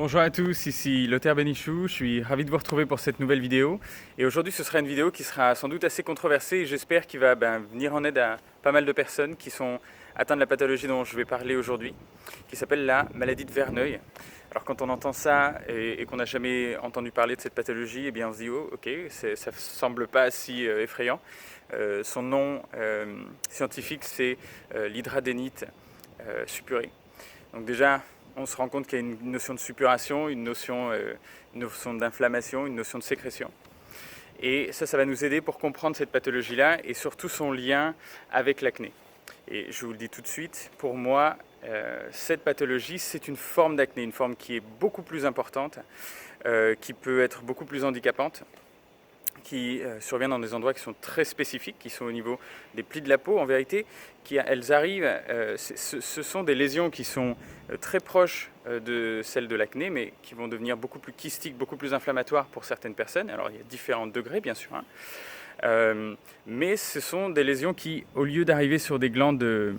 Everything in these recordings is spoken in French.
Bonjour à tous, ici Lothaire Bénichou, je suis ravi de vous retrouver pour cette nouvelle vidéo. Et aujourd'hui ce sera une vidéo qui sera sans doute assez controversée et j'espère qu'il va venir en aide à pas mal de personnes qui sont atteintes de la pathologie dont je vais parler aujourd'hui, qui s'appelle la maladie de Verneuil. Alors quand on entend ça et qu'on n'a jamais entendu parler de cette pathologie, eh bien on se dit oh ok, ça ne semble pas si effrayant. Son nom scientifique c'est l'hydradénite suppurée. Donc déjà, on se rend compte qu'il y a une notion de suppuration, une notion d'inflammation, une notion de sécrétion. Et ça va nous aider pour comprendre cette pathologie-là et surtout son lien avec l'acné. Et je vous le dis tout de suite, pour moi, cette pathologie, c'est une forme d'acné, une forme qui est beaucoup plus importante, qui peut être beaucoup plus handicapante, qui surviennent dans des endroits qui sont très spécifiques, qui sont au niveau des plis de la peau en vérité, elles arrivent, ce sont des lésions qui sont très proches de celles de l'acné, mais qui vont devenir beaucoup plus kystiques, beaucoup plus inflammatoires pour certaines personnes. Alors il y a différents degrés bien sûr, mais ce sont des lésions qui, au lieu d'arriver sur des glandes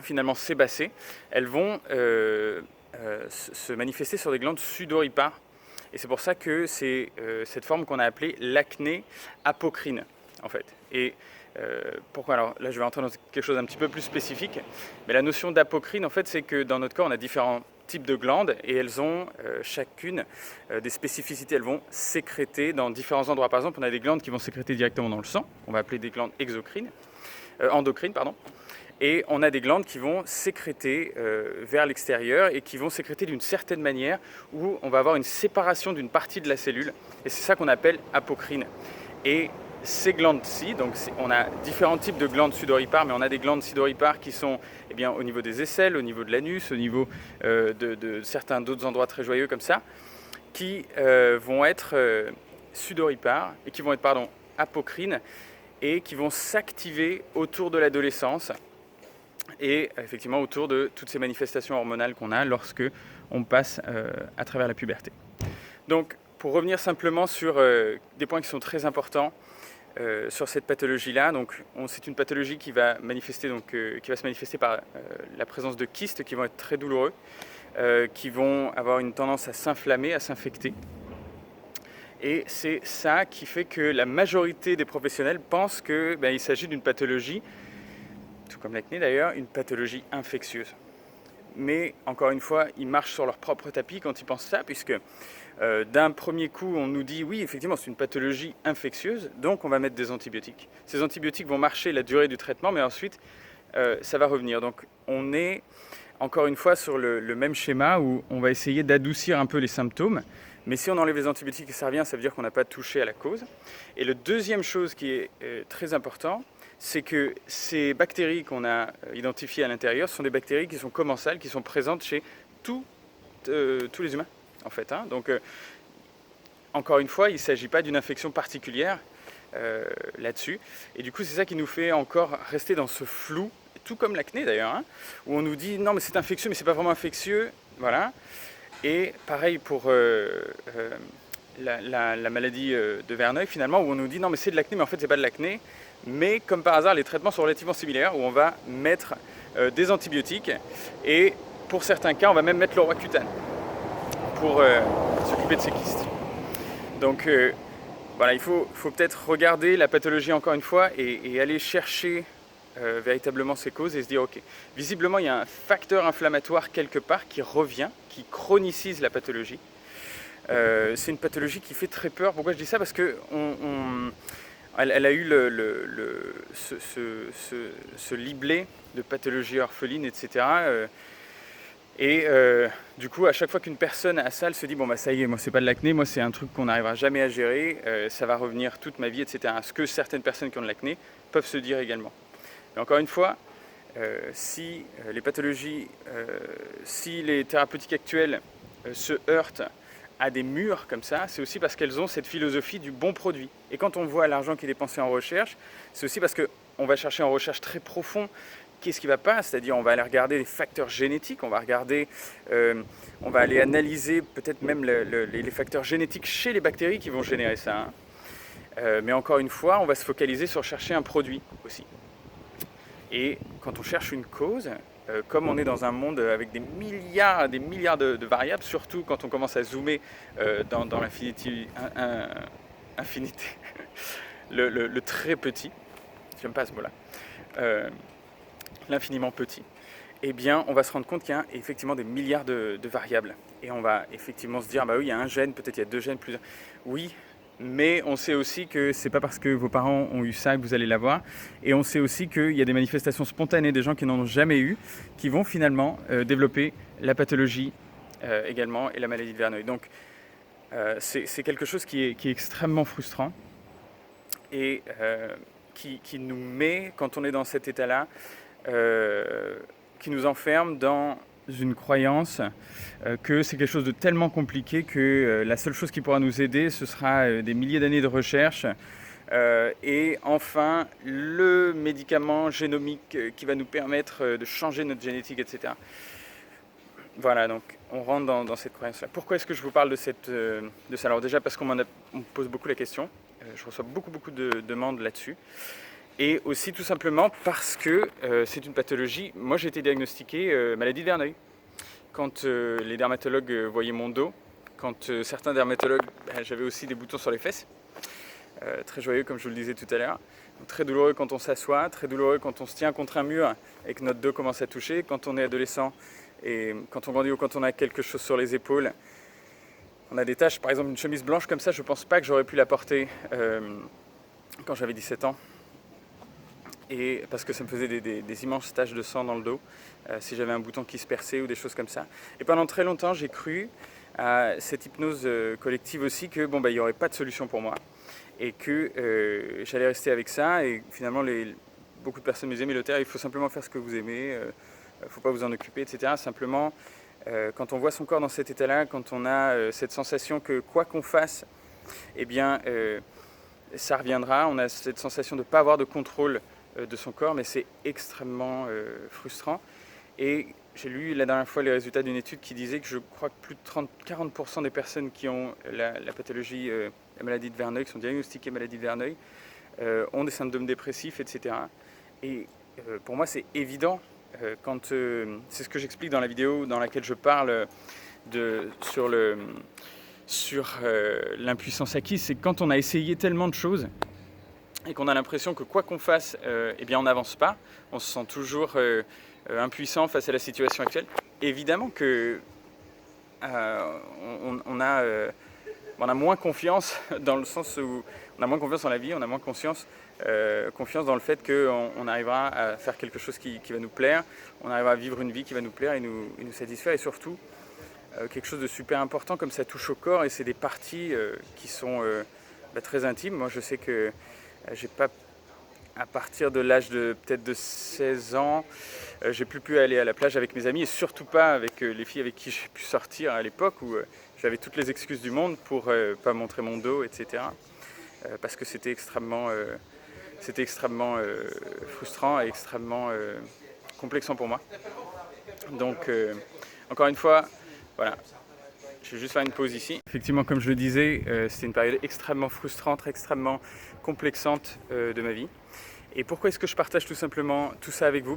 finalement sébacées, elles vont se manifester sur des glandes sudoripares. Et c'est pour ça que c'est cette forme qu'on a appelée l'acné apocrine, en fait. Et pourquoi alors? Là, je vais rentrer dans quelque chose d'un petit peu plus spécifique. Mais la notion d'apocrine, en fait, c'est que dans notre corps, on a différents types de glandes et elles ont chacune des spécificités. Elles vont sécréter dans différents endroits. Par exemple, on a des glandes qui vont sécréter directement dans le sang. On va appeler des glandes endocrines, pardon. Et on a des glandes qui vont sécréter vers l'extérieur et qui vont sécréter d'une certaine manière où on va avoir une séparation d'une partie de la cellule. Et c'est ça qu'on appelle apocrine. Et ces glandes-ci, donc on a différents types de glandes sudoripares, mais on a des glandes sudoripares qui sont au niveau des aisselles, au niveau de l'anus, au niveau de certains d'autres endroits très joyeux comme ça, qui vont être sudoripares et qui vont être apocrines et qui vont s'activer autour de l'adolescence. Et effectivement autour de toutes ces manifestations hormonales qu'on a lorsque on passe à travers la puberté. Donc pour revenir simplement sur des points qui sont très importants sur cette pathologie-là, c'est une pathologie qui va se manifester par la présence de kystes qui vont être très douloureux, qui vont avoir une tendance à s'inflammer, à s'infecter. Et c'est ça qui fait que la majorité des professionnels pensent qu'il s'agit d'une pathologie, tout comme l'acné d'ailleurs, une pathologie infectieuse. Mais encore une fois, ils marchent sur leur propre tapis quand ils pensent ça, puisque d'un premier coup, on nous dit oui, effectivement, c'est une pathologie infectieuse, donc on va mettre des antibiotiques. Ces antibiotiques vont marcher la durée du traitement, mais ensuite, ça va revenir. Donc on est encore une fois sur le même schéma où on va essayer d'adoucir un peu les symptômes. Mais si on enlève les antibiotiques et ça revient, ça veut dire qu'on n'a pas touché à la cause. Et la deuxième chose qui est très importante, c'est que ces bactéries qu'on a identifiées à l'intérieur sont des bactéries qui sont commensales, qui sont présentes chez tous les humains, en fait. Donc, encore une fois, il ne s'agit pas d'une infection particulière là-dessus. Et du coup, c'est ça qui nous fait encore rester dans ce flou, tout comme l'acné d'ailleurs, où on nous dit non, mais c'est infectieux, mais c'est pas vraiment infectieux. Voilà. Et pareil pour la maladie de Verneuil, finalement, où on nous dit non, mais c'est de l'acné, mais en fait, c'est pas de l'acné. Mais comme par hasard, les traitements sont relativement similaires, où on va mettre des antibiotiques et pour certains cas, on va même mettre le Roaccutane pour s'occuper de ces kystes. Donc voilà, il faut peut-être regarder la pathologie encore une fois et aller chercher véritablement ces causes et se dire ok, visiblement il y a un facteur inflammatoire quelque part qui revient, qui chronicise la pathologie. C'est une pathologie qui fait très peur. Pourquoi je dis ça? Parce que elle a eu ce libellé de pathologie orpheline, etc. Du coup, à chaque fois qu'une personne a ça, elle se dit bon ça y est, moi c'est pas de l'acné, moi c'est un truc qu'on n'arrivera jamais à gérer, ça va revenir toute ma vie, etc. Ce que certaines personnes qui ont de l'acné peuvent se dire également. Mais encore une fois, si les pathologies, si les thérapeutiques actuelles se heurtent à des murs comme ça, c'est aussi parce qu'elles ont cette philosophie du bon produit. Et quand on voit l'argent qui est dépensé en recherche, c'est aussi parce qu'on va chercher en recherche très profond qu'est-ce qui ne va pas, c'est-à-dire on va aller regarder les facteurs génétiques, on va aller analyser peut-être même les facteurs génétiques chez les bactéries qui vont générer ça. Mais encore une fois, on va se focaliser sur chercher un produit aussi. Et quand on cherche une cause, comme on est dans un monde avec des milliards de variables, surtout quand on commence à zoomer dans l'infinité, infinité le très petit, j'aime pas ce mot-là, l'infiniment petit, eh bien on va se rendre compte qu'il y a effectivement des milliards de variables. Et on va effectivement se dire, bah oui, il y a un gène, peut-être il y a 2 gènes, plusieurs. Oui, mais on sait aussi que c'est pas parce que vos parents ont eu ça que vous allez l'avoir. Et on sait aussi qu'il y a des manifestations spontanées des gens qui n'en ont jamais eu, qui vont finalement développer la pathologie également et la maladie de Verneuil. Donc c'est quelque chose qui est extrêmement frustrant et qui nous met, quand on est dans cet état-là, qui nous enferme dans une croyance que c'est quelque chose de tellement compliqué que la seule chose qui pourra nous aider, ce sera des milliers d'années de recherche et enfin le médicament génomique qui va nous permettre de changer notre génétique, etc. Voilà, donc on rentre dans cette croyance-là. Pourquoi est-ce que je vous parle de ça? Alors déjà parce qu'on me pose beaucoup la question, je reçois beaucoup de demandes là-dessus. Et aussi tout simplement parce que c'est une pathologie. Moi j'ai été diagnostiqué maladie de Verneuil. Quand les dermatologues voyaient mon dos, quand certains dermatologues, j'avais aussi des boutons sur les fesses. Très joyeux comme je vous le disais tout à l'heure. Très douloureux quand on s'assoit, très douloureux quand on se tient contre un mur et que notre dos commence à toucher. Quand on est adolescent et quand on grandit ou quand on a quelque chose sur les épaules. On a des taches, par exemple une chemise blanche comme ça, je ne pense pas que j'aurais pu la porter quand j'avais 17 ans. Et parce que ça me faisait des immenses taches de sang dans le dos, si j'avais un bouton qui se perçait ou des choses comme ça. Et pendant très longtemps, j'ai cru à cette hypnose collective aussi que bon, il n'y aurait pas de solution pour moi et que j'allais rester avec ça. Et finalement, beaucoup de personnes me disaient, mais Lothaire, il faut simplement faire ce que vous aimez, il ne faut pas vous en occuper, etc. Simplement, quand on voit son corps dans cet état-là, quand on a cette sensation que quoi qu'on fasse, eh bien, ça reviendra. On a cette sensation de ne pas avoir de contrôle de son corps, mais c'est extrêmement frustrant. Et j'ai lu la dernière fois les résultats d'une étude qui disait que je crois que plus de 40% des personnes qui ont la pathologie, la maladie de Verneuil, qui sont diagnostiquées maladie de Verneuil, ont des symptômes dépressifs, etc. Et pour moi, c'est évident. C'est ce que j'explique dans la vidéo dans laquelle je parle sur l'impuissance acquise, c'est quand on a essayé tellement de choses et qu'on a l'impression que quoi qu'on fasse, eh bien on n'avance pas, on se sent toujours impuissant face à la situation actuelle. Évidemment que on a moins confiance dans le sens où on a moins confiance en la vie, on a moins confiance dans le fait qu'on arrivera à faire quelque chose qui va nous plaire, on arrivera à vivre une vie qui va nous plaire et nous satisfaire, et surtout quelque chose de super important comme ça touche au corps et c'est des parties qui sont très intimes. Moi je sais que j'ai pas, à partir de l'âge de peut-être de 16 ans, j'ai plus pu aller à la plage avec mes amis et surtout pas avec les filles avec qui j'ai pu sortir à l'époque où j'avais toutes les excuses du monde pour pas montrer mon dos, etc. Parce que c'était extrêmement frustrant et extrêmement complexant pour moi. Donc encore une fois, voilà. Je vais juste faire une pause ici. Effectivement, comme je le disais, c'était une période extrêmement frustrante, extrêmement complexante de ma vie. Et pourquoi est-ce que je partage tout simplement tout ça avec vous?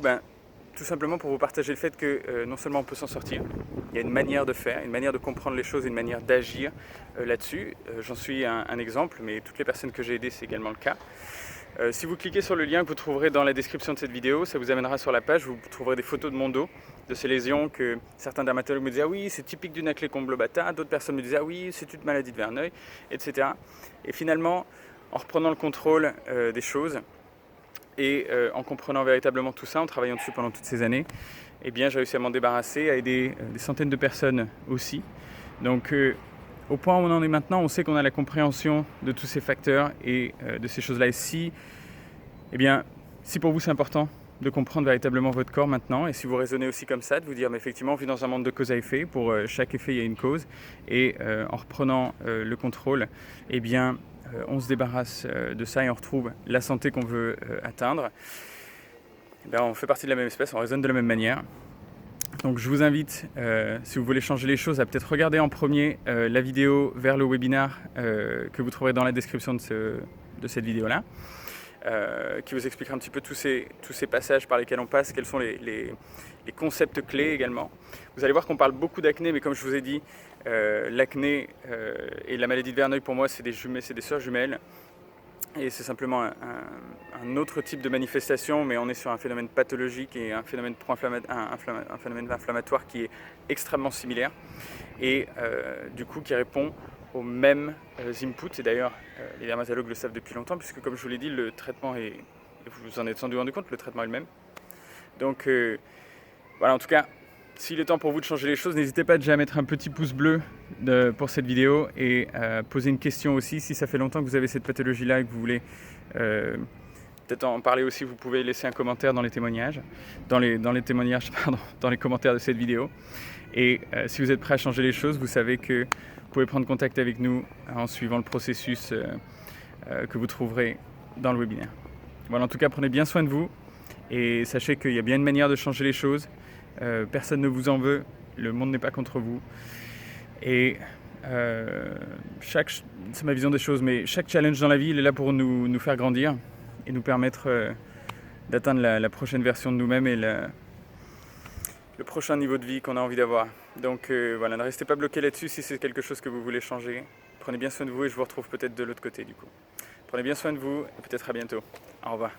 Tout simplement pour vous partager le fait que non seulement on peut s'en sortir, il y a une manière de faire, une manière de comprendre les choses, une manière d'agir là-dessus. J'en suis un exemple, mais toutes les personnes que j'ai aidées, c'est également le cas. Si vous cliquez sur le lien que vous trouverez dans la description de cette vidéo, ça vous amènera sur la page, vous trouverez des photos de mon dos, de ces lésions que certains dermatologues me disaient « Ah oui, c'est typique d'une acné conglobata », d'autres personnes me disaient « Ah oui, c'est une maladie de Verneuil », etc. Et finalement, en reprenant le contrôle des choses et en comprenant véritablement tout ça, en travaillant dessus pendant toutes ces années, eh bien j'ai réussi à m'en débarrasser, à aider des centaines de personnes aussi. Donc au point où on en est maintenant, on sait qu'on a la compréhension de tous ces facteurs et de ces choses-là. Et si pour vous c'est important de comprendre véritablement votre corps maintenant, et si vous raisonnez aussi comme ça, de vous dire mais effectivement on vit dans un monde de cause à effet, pour chaque effet il y a une cause, et en reprenant le contrôle, eh bien on se débarrasse de ça et on retrouve la santé qu'on veut atteindre. On fait partie de la même espèce, on raisonne de la même manière. Donc je vous invite, si vous voulez changer les choses, à peut-être regarder en premier la vidéo vers le webinar que vous trouverez dans la description de cette vidéo-là. qui vous expliquera un petit peu tous ces passages par lesquels on passe, quels sont les concepts clés également. Vous allez voir qu'on parle beaucoup d'acné, mais comme je vous ai dit, l'acné et la maladie de Verneuil, pour moi, c'est des sœurs jumelles. Et c'est simplement un autre type de manifestation, mais on est sur un phénomène pathologique et un phénomène inflammatoire qui est extrêmement similaire et du coup qui répond aux mêmes inputs. Et d'ailleurs, les dermatologues le savent depuis longtemps, puisque comme je vous l'ai dit, le traitement est, vous vous en êtes sans doute rendu compte, le traitement est le même. Donc voilà, en tout cas, s'il est temps pour vous de changer les choses, n'hésitez pas déjà à mettre un petit pouce bleu pour cette vidéo et poser une question aussi. Si ça fait longtemps que vous avez cette pathologie-là et que vous voulez peut-être en parler aussi, vous pouvez laisser un commentaire dans les témoignages, dans les commentaires de cette vidéo. Et si vous êtes prêt à changer les choses, vous savez que vous pouvez prendre contact avec nous en suivant le processus que vous trouverez dans le webinaire. Voilà, en tout cas, prenez bien soin de vous et sachez qu'il y a bien une manière de changer les choses. Personne ne vous en veut, le monde n'est pas contre vous. Et c'est ma vision des choses, mais chaque challenge dans la vie, il est là pour nous faire grandir et nous permettre d'atteindre la prochaine version de nous-mêmes et le prochain niveau de vie qu'on a envie d'avoir. Donc voilà, ne restez pas bloqués là-dessus si c'est quelque chose que vous voulez changer. Prenez bien soin de vous et je vous retrouve peut-être de l'autre côté du coup. Prenez bien soin de vous et peut-être à bientôt. Au revoir.